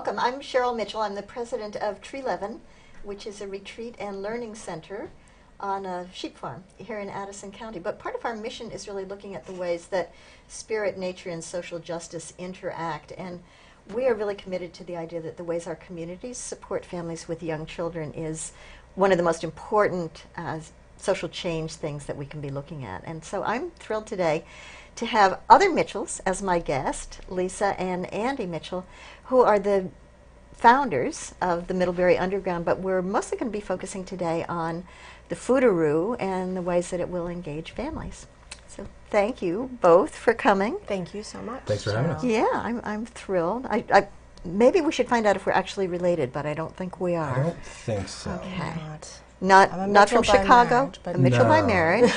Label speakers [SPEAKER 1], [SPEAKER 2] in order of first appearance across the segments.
[SPEAKER 1] welcome. I'm Cheryl Mitchell. I'm the president of Treleven, which is a retreat and learning center on a sheep farm here in Addison County. But part of our mission is really looking at the ways that spirit, nature, and social justice interact. And we are really committed to the idea that the ways our communities support families with young children is one of the most important social change things that we can be looking at. And so I'm thrilled today to have other Mitchells as my guest, Lisa and Andy Mitchell, who are the founders of the Middlebury Underground, but we're mostly going to be focusing today on the Foodaroo and the ways that it will engage families. So thank you both for coming.
[SPEAKER 2] Thank you so much.
[SPEAKER 3] Thanks for having us.
[SPEAKER 1] Yeah, I'm thrilled. I maybe we should find out if we're actually related, but I don't think we are.
[SPEAKER 3] I don't think so.
[SPEAKER 1] Okay.
[SPEAKER 2] I'm
[SPEAKER 1] Not from
[SPEAKER 2] Mitchell by
[SPEAKER 1] Chicago,
[SPEAKER 2] marriage, but
[SPEAKER 1] a Mitchell by
[SPEAKER 3] No.
[SPEAKER 1] marriage.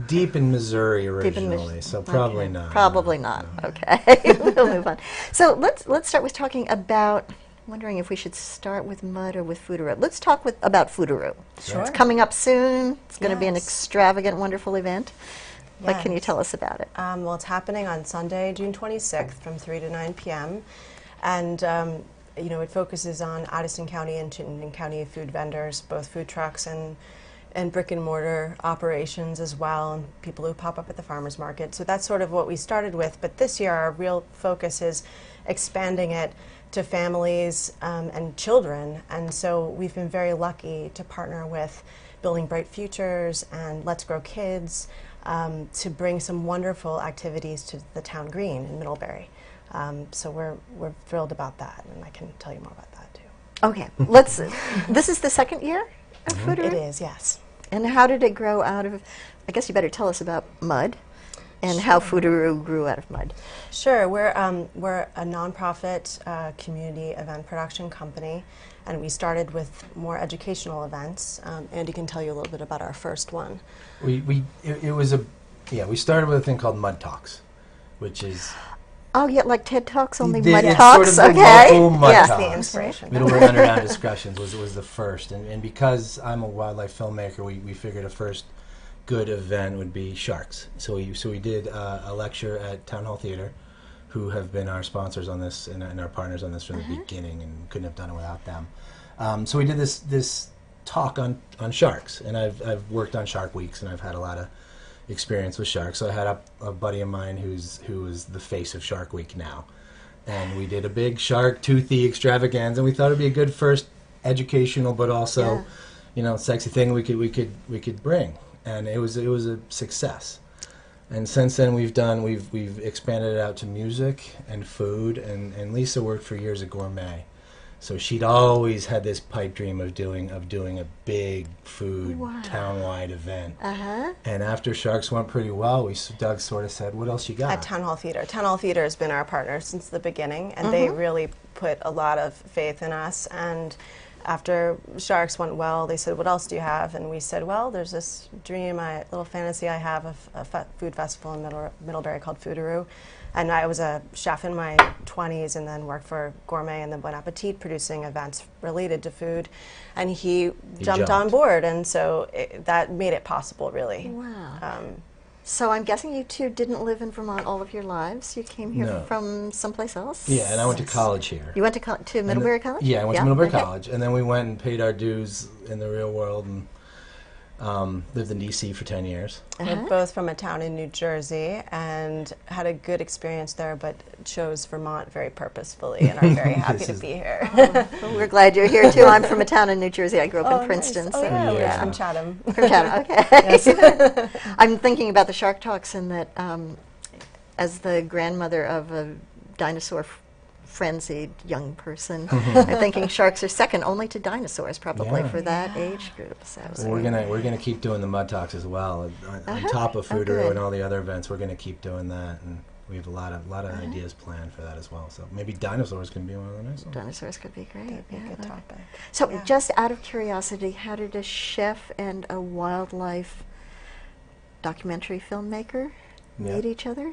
[SPEAKER 3] Deep in Missouri originally,
[SPEAKER 1] Missouri.
[SPEAKER 3] so probably
[SPEAKER 1] Okay.
[SPEAKER 3] not.
[SPEAKER 1] Probably not.
[SPEAKER 3] No.
[SPEAKER 1] Okay, we'll move on. So let's start with talking about. Wondering if we should start with mud or with Foodaroo. Let's talk about Foodaroo.
[SPEAKER 2] Sure.
[SPEAKER 1] It's coming up soon. It's going to be an
[SPEAKER 2] Yes.
[SPEAKER 1] extravagant, wonderful event. What can you
[SPEAKER 2] Yes.
[SPEAKER 1] tell us about it?
[SPEAKER 2] Well, it's happening on Sunday, June 26th from 3 to 9 p.m. And, it focuses on Addison County and Chittenden County food vendors, both food trucks and brick and mortar operations as well, and people who pop up at the farmers market. So that's sort of what we started with. But this year, our real focus is expanding it to families and children. And so we've been very lucky to partner with Building Bright Futures and Let's Grow Kids to bring some wonderful activities to the town green in Middlebury. So we're thrilled about that, and I can tell you more about that too.
[SPEAKER 1] Okay, this is the second year of Foodaroo?
[SPEAKER 2] It is, yes.
[SPEAKER 1] And how did it grow out of, I guess you better tell us about mud and how Foodaroo grew out of mud.
[SPEAKER 2] Sure, we're a nonprofit community event production company, and we started with more educational events. Andy can tell you a little bit about our first one.
[SPEAKER 3] We started with a thing called Mud Talks, which is
[SPEAKER 1] Oh, yeah, like TED Talks, only
[SPEAKER 3] The-
[SPEAKER 1] mud
[SPEAKER 3] it's
[SPEAKER 1] talks,
[SPEAKER 3] sort of the
[SPEAKER 1] okay?
[SPEAKER 3] local mud
[SPEAKER 1] Yeah.
[SPEAKER 2] That's the
[SPEAKER 3] Talks.
[SPEAKER 2] inspiration.
[SPEAKER 3] Middlebury Underground Discussions was the first, and because I'm a wildlife filmmaker, we figured a first good event would be sharks. So we did a lecture at Town Hall Theater, who have been our sponsors on this and our partners on this from the beginning, and couldn't have done it without them. So we did this talk on sharks, and I've worked on Shark Weeks, and I've had a lot of experience with sharks. So I had a buddy of mine who is the face of Shark Week now, and we did a big shark toothy extravaganza, and we thought it'd be a good first educational but also sexy thing we could bring, and it was a success. And since then we've expanded it out to music and food, and Lisa worked for years at Gourmet. So she'd always had this pipe dream of doing a big food town-wide event. And after Sharks went pretty well, Doug sort of said, "What else you got?"
[SPEAKER 2] At Town Hall Theater. Town Hall Theater has been our partner since the beginning, and they really put a lot of faith in us. And after Sharks went well, they said, "What else do you have?" And we said, "Well, there's this dream, little fantasy I have of a food festival in Middlebury called Foodaroo." And I was a chef in my 20s and then worked for Gourmet and then Bon Appetit producing events related to food. And he jumped on board, and so that made it possible, really.
[SPEAKER 1] Wow. So I'm guessing you two didn't live in Vermont all of your lives. You came here
[SPEAKER 3] No.
[SPEAKER 1] from someplace else?
[SPEAKER 3] Yeah, and I went to college here.
[SPEAKER 1] You went to Middlebury College?
[SPEAKER 3] Yeah, I went to Middlebury
[SPEAKER 1] Okay.
[SPEAKER 3] College, and then we went and paid our dues in the real world, and lived in D.C. for 10 years.
[SPEAKER 2] We're both from a town in New Jersey and had a good experience there, but chose Vermont very purposefully and are very happy to be here.
[SPEAKER 1] Well, we're glad you're here too. I'm from a town in New Jersey. I grew up in Princeton.
[SPEAKER 2] Nice. Oh,
[SPEAKER 1] So
[SPEAKER 2] yeah, we're
[SPEAKER 3] Yeah.
[SPEAKER 2] from Chatham.
[SPEAKER 1] From Chatham, okay. I'm thinking about the Shark Talks and that as the grandmother of a dinosaur frenzied young person, I'm thinking sharks are second only to dinosaurs probably
[SPEAKER 3] Yeah.
[SPEAKER 1] for that age group. So
[SPEAKER 3] We're gonna keep doing the Mud Talks as well. On top of Foodaroo
[SPEAKER 1] good.
[SPEAKER 3] and all the other events, we're gonna keep doing that, and we have a lot of ideas planned for that as well. So maybe dinosaurs can be one of the next ones.
[SPEAKER 1] Dinosaurs could be great.
[SPEAKER 2] That'd be a good
[SPEAKER 1] okay.
[SPEAKER 2] topic.
[SPEAKER 1] So
[SPEAKER 2] Yeah.
[SPEAKER 1] just out of curiosity, how did a chef and a wildlife documentary filmmaker meet each other?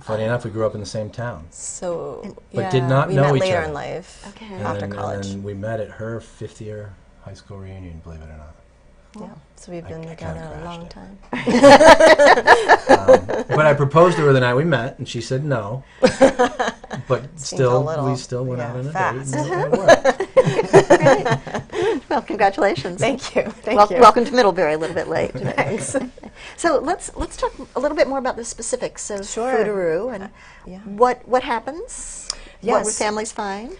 [SPEAKER 3] Funny enough, we grew up in the same town.
[SPEAKER 2] So,
[SPEAKER 3] But did not
[SPEAKER 2] we
[SPEAKER 3] know
[SPEAKER 2] met
[SPEAKER 3] each
[SPEAKER 2] later
[SPEAKER 3] other.
[SPEAKER 2] in life,
[SPEAKER 1] Okay.
[SPEAKER 2] after
[SPEAKER 3] and
[SPEAKER 2] college.
[SPEAKER 3] then we met at her 5th year high school reunion, believe it or not.
[SPEAKER 2] Yeah, so we've been
[SPEAKER 3] I
[SPEAKER 2] together
[SPEAKER 3] kinda
[SPEAKER 2] a long
[SPEAKER 3] crashed
[SPEAKER 2] time.
[SPEAKER 3] But I proposed to her the night we met, and she said no. but
[SPEAKER 2] Seemed a little,
[SPEAKER 3] we still went out on a
[SPEAKER 2] fast.
[SPEAKER 3] date. And it worked.
[SPEAKER 1] Great. Well, congratulations.
[SPEAKER 2] Thank you. Thank you.
[SPEAKER 1] Welcome to Middlebury. A little bit late.
[SPEAKER 2] Thanks.
[SPEAKER 1] So let's talk a little bit more about the specifics of
[SPEAKER 2] Sure.
[SPEAKER 1] Foodaroo and
[SPEAKER 2] Yeah.
[SPEAKER 1] what happens. What
[SPEAKER 2] Yes.
[SPEAKER 1] would families find?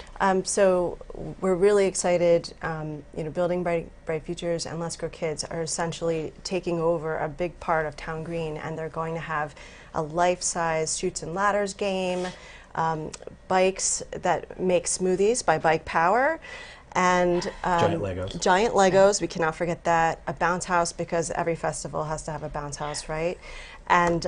[SPEAKER 2] So we're really excited. Building Bright Futures and Let's Grow Kids are essentially taking over a big part of Town Green, and they're going to have a life-size Chutes and Ladders game, bikes that make smoothies by Bike Power, and
[SPEAKER 3] Giant Legos.
[SPEAKER 2] Giant Legos, we cannot forget that. A bounce house, because every festival has to have a bounce house, right? And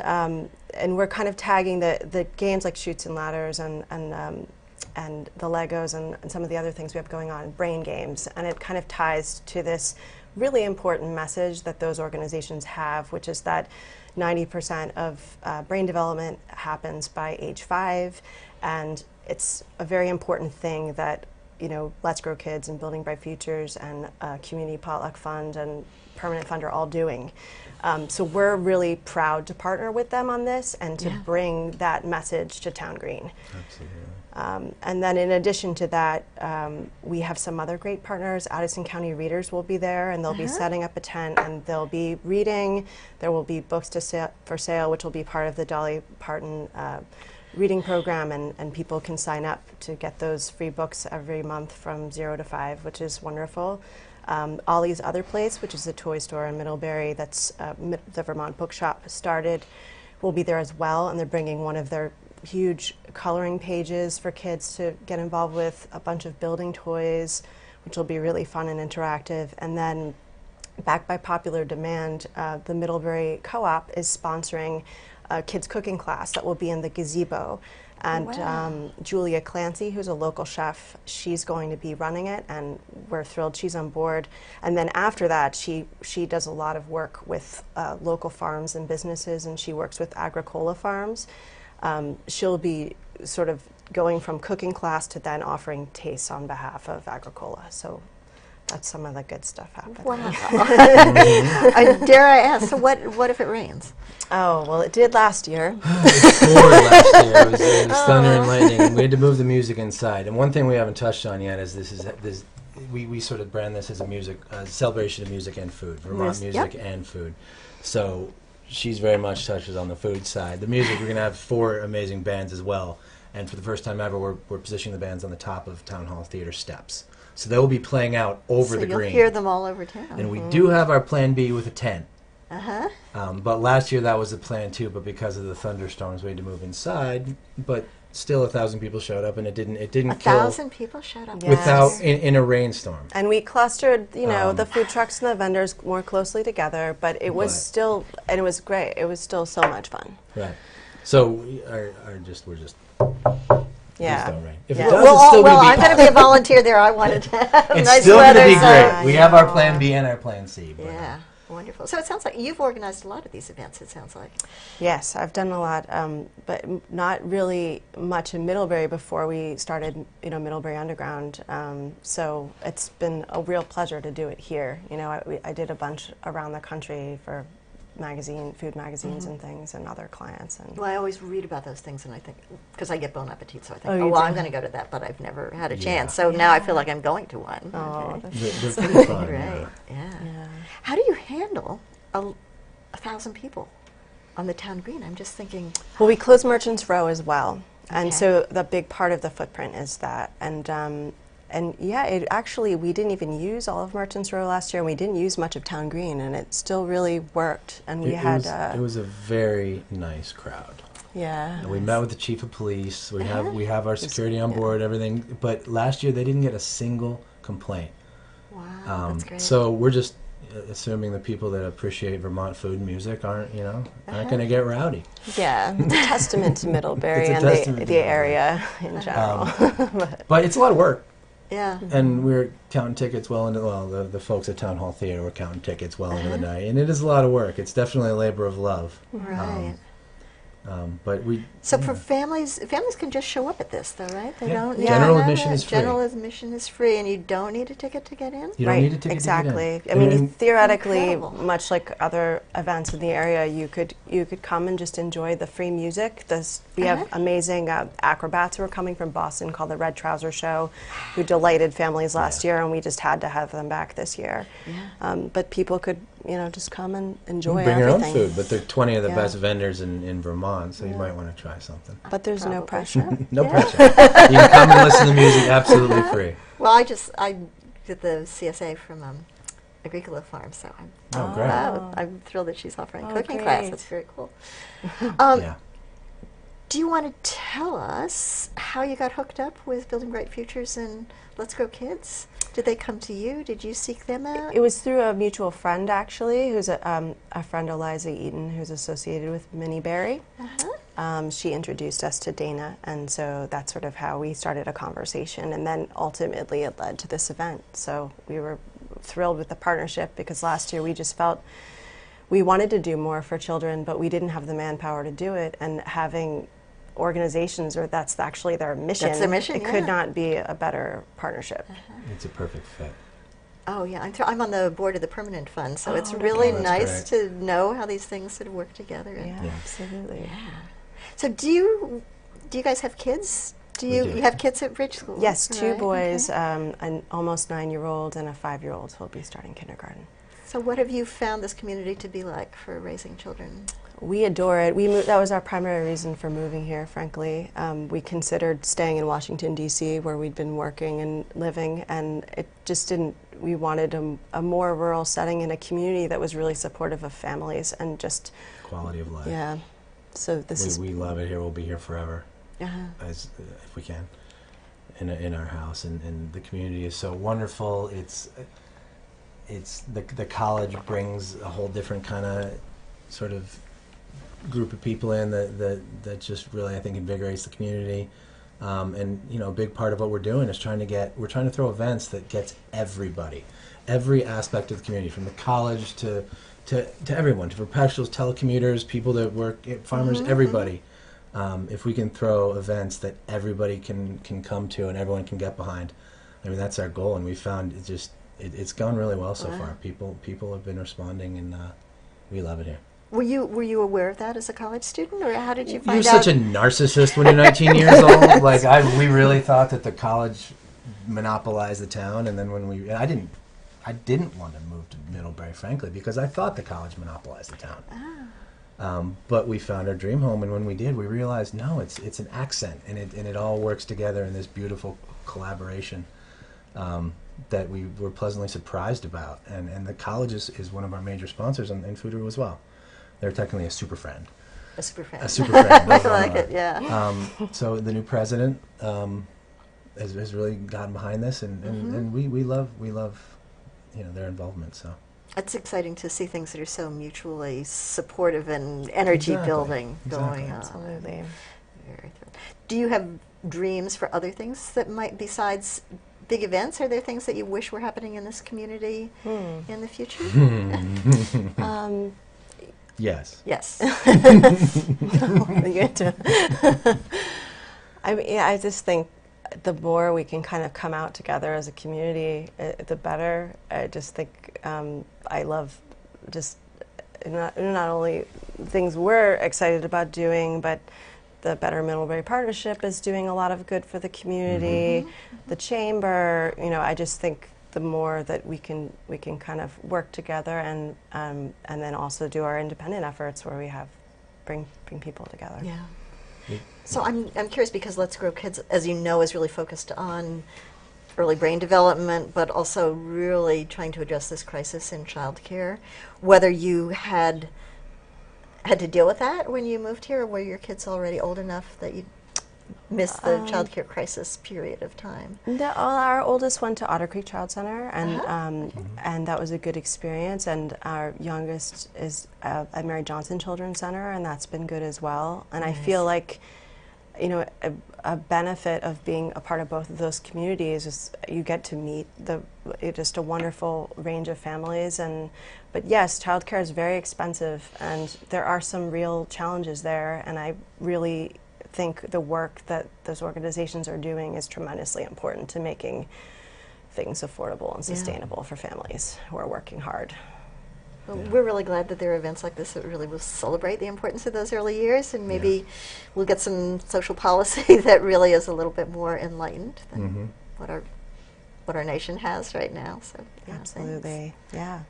[SPEAKER 2] we're kind of tagging the games like Chutes and Ladders and the Legos and some of the other things we have going on, brain games, and it kind of ties to this really important message that those organizations have, which is that 90% of brain development happens by age 5, and it's a very important thing that Let's Grow Kids and Building Bright Futures and Community Potluck Fund and Permanent Fund are all doing. So we're really proud to partner with them on this and to bring that message to Town Green.
[SPEAKER 3] Absolutely.
[SPEAKER 2] And then in addition to that, we have some other great partners. Addison County Readers will be there, and they'll be setting up a tent, and they'll be reading. There will be books for sale, which will be part of the Dolly Parton reading program, and people can sign up to get those free books every month from 0 to 5, which is wonderful. Ollie's Other Place, which is a toy store in Middlebury that's the Vermont Bookshop started, will be there as well, and they're bringing one of their huge coloring pages for kids to get involved with, a bunch of building toys, which will be really fun and interactive. And then, backed by popular demand, the Middlebury Co-op is sponsoring a kids cooking class that will be in the gazebo. And Julia Clancy, who's a local chef, she's going to be running it, and we're thrilled she's on board. And then after that, she does a lot of work with local farms and businesses, and she works with Agricola farms. She'll be sort of going from cooking class to then offering tastes on behalf of Agricola. So that's some of the good stuff happening.
[SPEAKER 1] Wow. Dare I ask, so what if it rains?
[SPEAKER 2] Oh, well, it did last year.
[SPEAKER 3] It poured last year. It was thunder and lightning, and we had to move the music inside. And one thing we haven't touched on yet is this. We sort of brand this as a celebration of music and food, Vermont music and food. So she's very much touches on the food side. The music, we're going to have 4 amazing bands as well. And for the first time ever, we're positioning the bands on the top of Town Hall Theater steps. So they will be playing out over the green.
[SPEAKER 1] So you'll hear them all over town.
[SPEAKER 3] And we do have our plan B with a tent.
[SPEAKER 1] Uh-huh.
[SPEAKER 3] But last year that was the plan too, but because of the thunderstorms we had to move inside. But still 1,000 people showed up, and it didn't kill
[SPEAKER 1] 1,000 people showed up.
[SPEAKER 2] Yes.
[SPEAKER 3] without in a rainstorm.
[SPEAKER 2] And we clustered, the food trucks and the vendors more closely together, but it was still, and it was great. It was still so much fun.
[SPEAKER 3] Right. So we're just
[SPEAKER 2] Yeah.
[SPEAKER 3] please don't rain. If
[SPEAKER 2] Yeah.
[SPEAKER 3] it does, it's still
[SPEAKER 1] well,
[SPEAKER 3] going
[SPEAKER 1] I'm
[SPEAKER 3] to
[SPEAKER 1] going to be a volunteer there. I wanted to have
[SPEAKER 3] It's
[SPEAKER 1] nice
[SPEAKER 3] still going
[SPEAKER 1] weather.
[SPEAKER 3] to be great.
[SPEAKER 1] so-
[SPEAKER 3] We have our plan B and our plan C. But
[SPEAKER 1] Yeah, wonderful. So it sounds like you've organized a lot of these events, it sounds like.
[SPEAKER 2] Yes, I've done a lot, but not really much in Middlebury before we started, Middlebury Underground. So it's been a real pleasure to do it here. I did a bunch around the country for food magazines and things, and other clients. And
[SPEAKER 1] Well, I always read about those things, and I think, because I get Bon Appetit, so I think,
[SPEAKER 2] Oh, you
[SPEAKER 1] well,
[SPEAKER 2] do?
[SPEAKER 1] I'm going to go to that, but I've never had a chance. So now I feel like I'm going to one.
[SPEAKER 2] Oh,
[SPEAKER 1] Okay.
[SPEAKER 3] they're pretty fun.
[SPEAKER 1] Right, yeah.
[SPEAKER 2] yeah.
[SPEAKER 1] How do you handle 1,000 people on the town green? I'm just thinking,
[SPEAKER 2] Well, we closed Merchants Row as well, and
[SPEAKER 1] Okay.
[SPEAKER 2] so the big part of the footprint is that. And yeah, it actually, we didn't even use all of Merchants Row last year, and we didn't use much of Town Green, and it still really worked. And we had,
[SPEAKER 3] it was a very nice crowd.
[SPEAKER 2] yeah.
[SPEAKER 3] And we met with the chief of police. We have our security on board, everything. But last year they didn't get a single complaint.
[SPEAKER 1] wow, that's great.
[SPEAKER 3] So we're just assuming the people that appreciate Vermont food and music aren't going to get rowdy.
[SPEAKER 2] Yeah, it's a testament to Middlebury
[SPEAKER 3] It's a
[SPEAKER 2] and
[SPEAKER 3] testament
[SPEAKER 2] the
[SPEAKER 3] to Middlebury.
[SPEAKER 2] area in general.
[SPEAKER 3] But it's a lot of work.
[SPEAKER 1] Yeah.
[SPEAKER 3] And we're counting tickets the folks at Town Hall Theater were counting tickets well into the night. And it is a lot of work. It's definitely a labor of love.
[SPEAKER 1] Right.
[SPEAKER 3] But we
[SPEAKER 1] So for families can just show up at this, though, right? They
[SPEAKER 3] Yeah.
[SPEAKER 1] don't.
[SPEAKER 3] Yeah. General
[SPEAKER 1] no,
[SPEAKER 3] admission
[SPEAKER 1] no,
[SPEAKER 3] is free.
[SPEAKER 1] General admission is free, and you don't need a ticket to get in.
[SPEAKER 3] you don't
[SPEAKER 2] Right,
[SPEAKER 3] need a ticket
[SPEAKER 2] exactly.
[SPEAKER 3] to get in.
[SPEAKER 2] I mean,
[SPEAKER 3] And-
[SPEAKER 2] theoretically,
[SPEAKER 1] Incredible.
[SPEAKER 2] much like other events in the area, you could come and just enjoy the free music. We have amazing acrobats who are coming from Boston called the Red Trouser Show, who delighted families last year, and we just had to have them back this year.
[SPEAKER 1] Yeah.
[SPEAKER 2] But people could, just come and enjoy
[SPEAKER 3] bring your own
[SPEAKER 2] everything.
[SPEAKER 3] food, but they're 20 of the
[SPEAKER 2] Yeah.
[SPEAKER 3] best vendors in Vermont, so you might want to try something.
[SPEAKER 2] But there's no
[SPEAKER 1] Probably.
[SPEAKER 2] pressure.
[SPEAKER 3] No pressure. You can come and listen to music absolutely free.
[SPEAKER 1] Well, I did the CSA from Agricola Farm, so
[SPEAKER 3] Oh, great.
[SPEAKER 1] I'm thrilled that she's offering a
[SPEAKER 2] Oh,
[SPEAKER 1] cooking class.
[SPEAKER 2] great.
[SPEAKER 1] That's very cool.
[SPEAKER 3] Yeah.
[SPEAKER 1] Do you want to tell us how you got hooked up with Building Bright Futures and Let's Grow Kids? Did they come to you? Did you seek them out?
[SPEAKER 2] It was through a mutual friend, actually, who's a friend, Eliza Eaton, who's associated with Middlebury. She introduced us to Dana, and so that's sort of how we started a conversation, and then ultimately it led to this event. So we were thrilled with the partnership because last year we just felt we wanted to do more for children, but we didn't have the manpower to do it, and having organizations, or that's actually their mission,
[SPEAKER 1] That's their mission,
[SPEAKER 2] it could not be a better partnership.
[SPEAKER 3] It's a perfect fit.
[SPEAKER 1] Oh, yeah. I'm on the board of the Permanent Fund, so it's
[SPEAKER 2] Oh,
[SPEAKER 1] really
[SPEAKER 3] that's
[SPEAKER 1] nice
[SPEAKER 3] great.
[SPEAKER 1] to know how these things sort of work together.
[SPEAKER 2] Yeah,
[SPEAKER 3] Yeah.
[SPEAKER 2] absolutely.
[SPEAKER 1] So do you guys have kids?
[SPEAKER 3] We do.
[SPEAKER 1] You have kids at Bridge School?
[SPEAKER 2] Yes, two
[SPEAKER 1] right?
[SPEAKER 2] boys,
[SPEAKER 1] Okay.
[SPEAKER 2] an almost 9-year-old and a 5-year-old who will be starting kindergarten.
[SPEAKER 1] So what have you found this community to be like for raising children?
[SPEAKER 2] We adore it. That was our primary reason for moving here, frankly. We considered staying in Washington, D.C., where we'd been working and living, and it just didn't. We wanted a more rural setting in a community that was really supportive of families and just,
[SPEAKER 3] Quality of life.
[SPEAKER 2] yeah. So this is.
[SPEAKER 3] We love it here. We'll be here forever,
[SPEAKER 1] Uh-huh.
[SPEAKER 3] if we can, in our house. And the community is so wonderful. It's the college brings a whole different kind of sort of group of people in that just really, I think, invigorates the community. And a big part of what we're doing is trying to throw events that gets everybody, every aspect of the community, from the college to everyone, to professionals, telecommuters, people that work, farmers, everybody. If we can throw events that everybody can come to and everyone can get behind, I mean, that's our goal. And we found it's gone really well so far. People have been responding, and we love it here.
[SPEAKER 1] Were you aware of that as a college student, or how did you find
[SPEAKER 3] You're
[SPEAKER 1] out?
[SPEAKER 3] such a narcissist when you're 19 years old. Like we really thought that the college monopolized the town, and then I didn't want to move to Middlebury, frankly, because I thought the college monopolized the town. But we found our dream home, and when we did, we realized no, it's an accent, and it all works together in this beautiful collaboration that we were pleasantly surprised about. And the college is one of our major sponsors, and Foodaroo as well. They're technically a super friend.
[SPEAKER 1] A super fan.
[SPEAKER 3] A super friend.
[SPEAKER 1] I like it. Yeah.
[SPEAKER 3] So the new president has really gotten behind this, and we love their involvement. So
[SPEAKER 1] It's exciting to see things that are so mutually supportive and energy building going on.
[SPEAKER 2] Absolutely.
[SPEAKER 1] Very thrilled. Do you have dreams for other things that might, besides big events? Are there things that you wish were happening in this community in the future?
[SPEAKER 3] yes.
[SPEAKER 1] Yes.
[SPEAKER 2] I just think the more we can kind of come out together as a community, the better. I just think I love just not only things we're excited about doing, but the Better Middlebury Partnership is doing a lot of good for the community. The chamber, I just think the more that we can kind of work together and then also do our independent efforts where we bring people together.
[SPEAKER 1] Yeah. So I'm curious, because Let's Grow Kids, as you know, is really focused on early brain development, but also really trying to address this crisis in childcare. Whether you had to deal with that when you moved here, or were your kids already old enough that you missed the childcare crisis period of time?
[SPEAKER 2] Our oldest went to Otter Creek Child Center, and that was a good experience. And our youngest is at Mary Johnson Children's Center, and that's been good as well. And I feel like a benefit of being a part of both of those communities is you get to meet just a wonderful range of families. But yes, childcare is very expensive, and there are some real challenges there. And I really think the work that those organizations are doing is tremendously important to making things affordable and sustainable for families who are working hard.
[SPEAKER 1] Well, we're really glad that there are events like this that really will celebrate the importance of those early years, and maybe we'll get some social policy that really is a little bit more enlightened than what our nation has right now. So
[SPEAKER 2] absolutely,
[SPEAKER 1] thanks.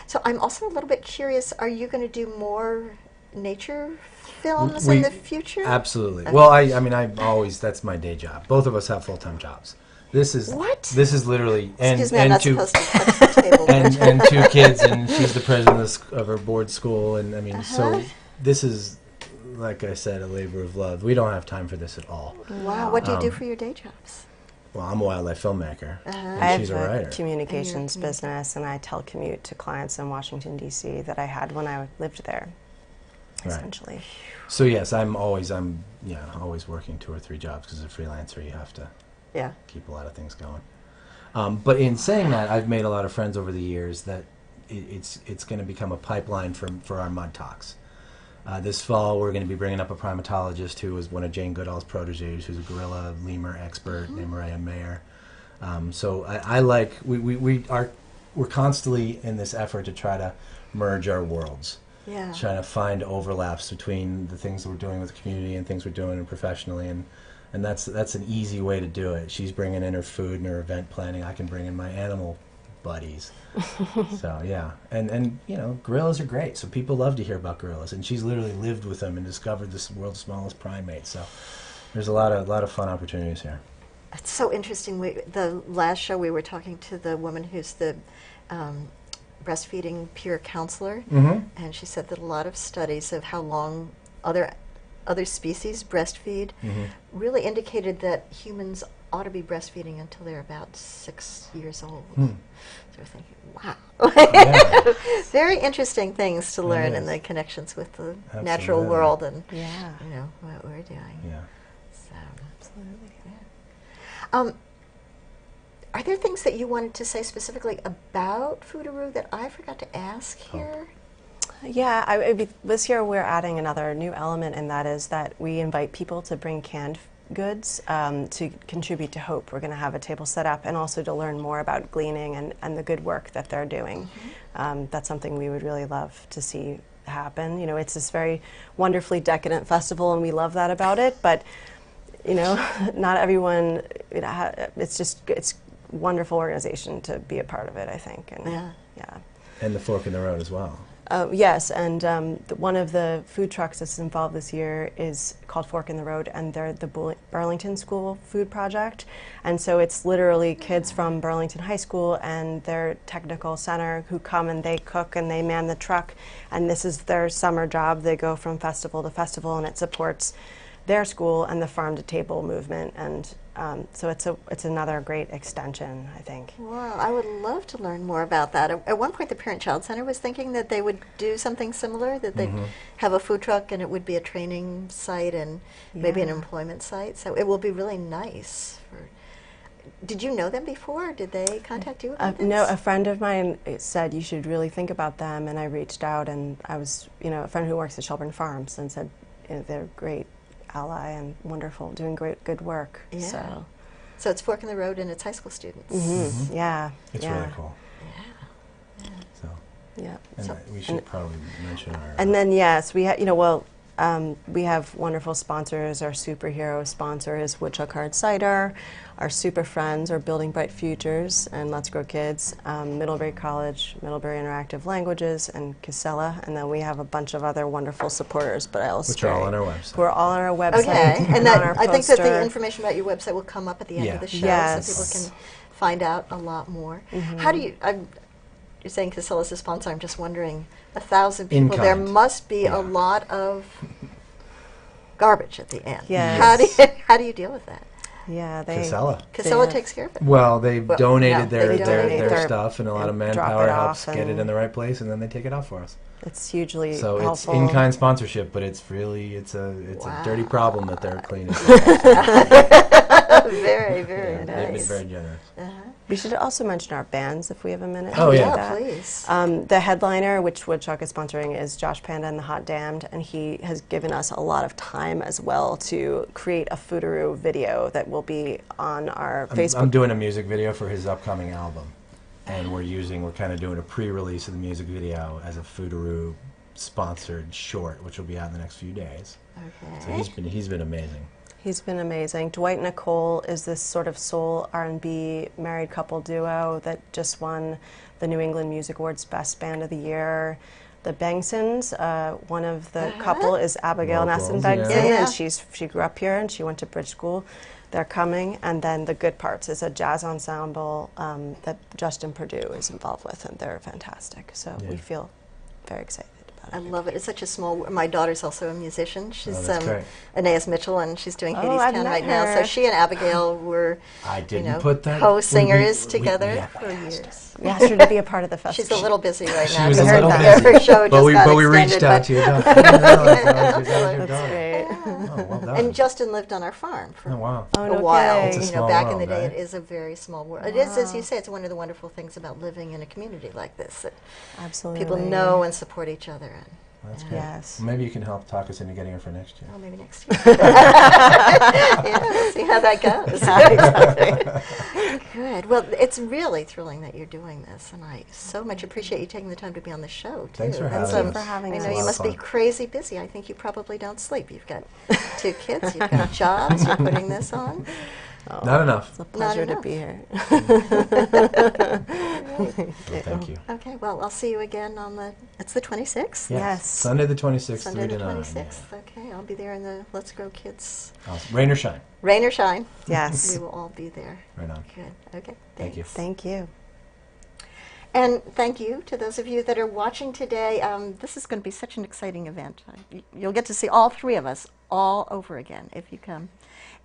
[SPEAKER 1] So I'm also a little bit curious, are you going to do more nature films in the future?
[SPEAKER 3] Absolutely. Okay. Well, I mean, that's my day job. Both of us have full-time jobs. This is literally
[SPEAKER 1] Excuse me, I'm not supposed to touch the table.
[SPEAKER 3] and 2 kids, and she's the president of her board school, and I mean, so this is, like I said, a labor of love. We don't have time for this at all.
[SPEAKER 1] Wow. What do you do for your day jobs?
[SPEAKER 3] Well, I'm a wildlife filmmaker, and
[SPEAKER 2] I
[SPEAKER 3] she's a
[SPEAKER 2] have
[SPEAKER 3] writer.
[SPEAKER 2] a communications business, and I telecommute to clients in Washington, D.C. that I had when I lived there, essentially.
[SPEAKER 3] So yes, I'm always working 2 or 3 jobs, because as a freelancer you have to keep a lot of things going. But in saying that, I've made a lot of friends over the years that it's going to become a pipeline for our mud talks. This fall, we're going to be bringing up a primatologist who was one of Jane Goodall's proteges, who's a gorilla lemur expert named Maria Mayer. So we're constantly in this effort to try to merge our worlds. Trying to find overlaps between the things that we're doing with the community and things we're doing professionally, and that's an easy way to do it. She's bringing in her food and her event planning. I can bring in my animal buddies. So and gorillas are great. So people love to hear about gorillas, and she's literally lived with them and discovered this world's smallest primate. So there's a lot of fun opportunities here.
[SPEAKER 1] It's so interesting. The last show we were talking to the woman who's the breastfeeding peer counselor, and she said that a lot of studies of how long other species breastfeed really indicated that humans ought to be breastfeeding until they're about 6 years old. So we're thinking, wow. Very interesting things to learn in the connections with the natural world and what we're doing. So, absolutely. Are there things that you wanted to say specifically about Foodaroo that I forgot to ask here?
[SPEAKER 2] This year we're adding another new element, and that is that we invite people to bring canned goods to contribute to Hope. We're going to have a table set up, and also to learn more about gleaning and the good work that they're doing. That's something we would really love to see happen. It's this very wonderfully decadent festival, and we love that about it, but not everyone, it's wonderful organization to be a part of it, I think. And
[SPEAKER 3] And the Fork in the Road as well.
[SPEAKER 2] Yes, and one of the food trucks that's involved this year is called Fork in the Road, and they're the Burlington School Food Project. And so it's literally kids from Burlington High School and their technical center who come and they cook and they man the truck. And this is their summer job. They go from festival to festival, and it supports their school and the farm to table movement. And so it's another great extension, I think.
[SPEAKER 1] Wow, I would love to learn more about that. At one point, the ParentChild Center was thinking that they would do something similar, that they'd have a food truck and it would be a training site and maybe an employment site. So it will be really nice. Did you know them before? Or did they contact you about this?
[SPEAKER 2] No, a friend of mine said you should really think about them, and I reached out, and I was, a friend who works at Shelburne Farms, and said they're great ally and wonderful, doing good work. So
[SPEAKER 1] it's Fork in the Road and it's high school students.
[SPEAKER 3] It's really cool. So and we should probably mention our.
[SPEAKER 2] And then yes, we we have wonderful sponsors. Our superhero sponsor is Woodchuck Hard Cider. Our super friends are Building Bright Futures and Let's Grow Kids, Middlebury College, Middlebury Interactive Languages, and Casella. And then we have a bunch of other wonderful supporters, but
[SPEAKER 3] which are all on our website.
[SPEAKER 2] We're all on our website.
[SPEAKER 1] Okay, and I think that the information about your website will come up at the end of the show, so people can find out a lot more. How do you? You're saying Casella's a sponsor. I'm just wondering, 1,000 people. There must be a lot of garbage at the end. How do you deal with that? Casella takes care of it.
[SPEAKER 3] Well, they've donated their stuff, and a lot of manpower helps get it in the right place, and then they take it off for us.
[SPEAKER 2] It's hugely
[SPEAKER 3] So
[SPEAKER 2] helpful.
[SPEAKER 3] it's in-kind sponsorship, but it's really it's a
[SPEAKER 1] Wow.
[SPEAKER 3] dirty problem that they're cleaning.
[SPEAKER 1] Very, very
[SPEAKER 3] Yeah, they've been
[SPEAKER 1] nice.
[SPEAKER 3] very generous.
[SPEAKER 2] We should also mention our bands if we have a minute.
[SPEAKER 3] Oh,
[SPEAKER 2] to do
[SPEAKER 3] yeah.
[SPEAKER 2] that.
[SPEAKER 1] Please.
[SPEAKER 2] The headliner, which Woodchuck is sponsoring, is Josh Panda and the Hot Damned, and he has given us a lot of time as well to create a Foodaroo video that will be on our Facebook.
[SPEAKER 3] I'm doing a music video for his upcoming album, and we're kind of doing a pre-release of the music video as a Foodaroo sponsored short, which will be out in the next few days.
[SPEAKER 1] Okay.
[SPEAKER 3] So he's been amazing.
[SPEAKER 2] He's been amazing. Dwight and Nicole is this sort of soul R&B married couple duo that just won the New England Music Awards Best Band of the Year. The Bengsons, one of the couple is Abigail
[SPEAKER 3] Locals,
[SPEAKER 2] Nesson Bengson,
[SPEAKER 1] yeah.
[SPEAKER 2] and she grew up here and she went to bridge school. They're coming, and then The Good Parts is a jazz ensemble that Justin Perdue is involved with, and they're fantastic. So we feel very excited about
[SPEAKER 1] I
[SPEAKER 2] it.
[SPEAKER 1] love it. It's such a small. My daughter's also a musician. She's
[SPEAKER 3] that's great.
[SPEAKER 1] Anais Mitchell, and she's doing
[SPEAKER 2] Oh,
[SPEAKER 1] Hades
[SPEAKER 2] I've
[SPEAKER 1] Town
[SPEAKER 2] met
[SPEAKER 1] right now. So
[SPEAKER 2] her.
[SPEAKER 1] she and Abigail were,
[SPEAKER 3] I didn't
[SPEAKER 1] you know,
[SPEAKER 3] put that.
[SPEAKER 1] co-singers
[SPEAKER 3] we-
[SPEAKER 1] together
[SPEAKER 3] yeah,
[SPEAKER 1] for years.
[SPEAKER 2] We asked her to be a part of the festival.
[SPEAKER 1] She's a little busy right
[SPEAKER 3] She
[SPEAKER 1] now.
[SPEAKER 3] was a
[SPEAKER 1] because
[SPEAKER 3] little
[SPEAKER 1] her
[SPEAKER 3] busy,
[SPEAKER 1] show
[SPEAKER 3] but
[SPEAKER 1] just got
[SPEAKER 3] we reached
[SPEAKER 1] extended,
[SPEAKER 3] out
[SPEAKER 1] but-
[SPEAKER 3] to your daughter. I didn't realize that was your
[SPEAKER 2] That's
[SPEAKER 3] daughter.
[SPEAKER 2] great.
[SPEAKER 3] Oh, well done.
[SPEAKER 1] And Justin lived on our farm for
[SPEAKER 3] Oh, wow.
[SPEAKER 2] Oh,
[SPEAKER 1] a
[SPEAKER 2] no
[SPEAKER 1] while.
[SPEAKER 2] kidding.
[SPEAKER 3] It's a
[SPEAKER 1] You know,
[SPEAKER 3] small
[SPEAKER 1] back in the
[SPEAKER 3] world,
[SPEAKER 1] day,
[SPEAKER 3] right?
[SPEAKER 1] it is a very small world. It is, as you say, it's one of the wonderful things about living in a community like this. That
[SPEAKER 2] Absolutely.
[SPEAKER 1] people know and support each other. And,
[SPEAKER 3] That's great.
[SPEAKER 2] Yes.
[SPEAKER 3] Well, maybe you can help talk us into getting her for next year.
[SPEAKER 1] well, maybe next year. Yeah, we'll see how that goes. Good. Well, it's really thrilling that you're doing this, and I so much appreciate you taking the time to be on the show, too.
[SPEAKER 3] Thanks for
[SPEAKER 1] And
[SPEAKER 3] having
[SPEAKER 1] so
[SPEAKER 3] us.
[SPEAKER 2] for having
[SPEAKER 1] I
[SPEAKER 2] us.
[SPEAKER 1] know
[SPEAKER 3] It's a
[SPEAKER 1] you
[SPEAKER 3] lot
[SPEAKER 1] must
[SPEAKER 3] of
[SPEAKER 1] be
[SPEAKER 3] fun.
[SPEAKER 1] crazy busy. I think you probably don't sleep. You've got 2 kids, you've got jobs, you're putting this on.
[SPEAKER 2] Oh,
[SPEAKER 3] Not enough.
[SPEAKER 2] It's a pleasure to
[SPEAKER 1] enough.
[SPEAKER 2] be here.
[SPEAKER 3] Well, thank you.
[SPEAKER 1] Okay, well, I'll see you again on it's the 26th?
[SPEAKER 2] Yes.
[SPEAKER 3] Sunday the 26th,
[SPEAKER 1] Sunday
[SPEAKER 3] 3
[SPEAKER 1] the
[SPEAKER 3] to 9.
[SPEAKER 1] 26th. Okay, I'll be there in the Let's Grow Kids.
[SPEAKER 3] Yeah. Awesome. Rain or shine.
[SPEAKER 1] Rain or shine,
[SPEAKER 2] Yes.
[SPEAKER 1] we will all be there.
[SPEAKER 3] Right on.
[SPEAKER 1] Good. Okay.
[SPEAKER 3] Thank you.
[SPEAKER 1] thanks.
[SPEAKER 2] Thank you.
[SPEAKER 1] And thank you to those of you that are watching today. This is going to be such an exciting event. You'll get to see all 3 of us all over again if you come.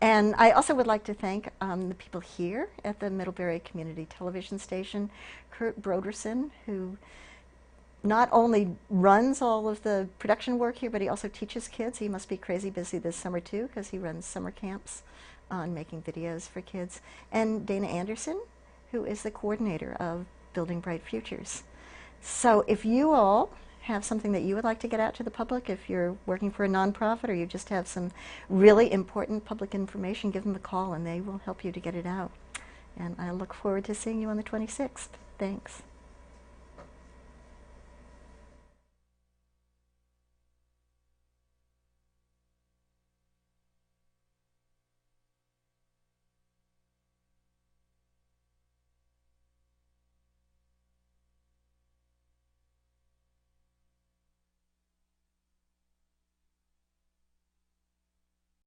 [SPEAKER 1] And I also would like to thank the people here at the Middlebury Community Television Station, Kurt Broderson, who not only runs all of the production work here, but he also teaches kids. He must be crazy busy this summer too, because he runs summer camps on making videos for kids. And Dana Anderson, who is the coordinator of Building Bright Futures. So if you all have something that you would like to get out to the public, if you're working for a nonprofit or you just have some really important public information, give them a call and they will help you to get it out. And I look forward to seeing you on the 26th. Thanks.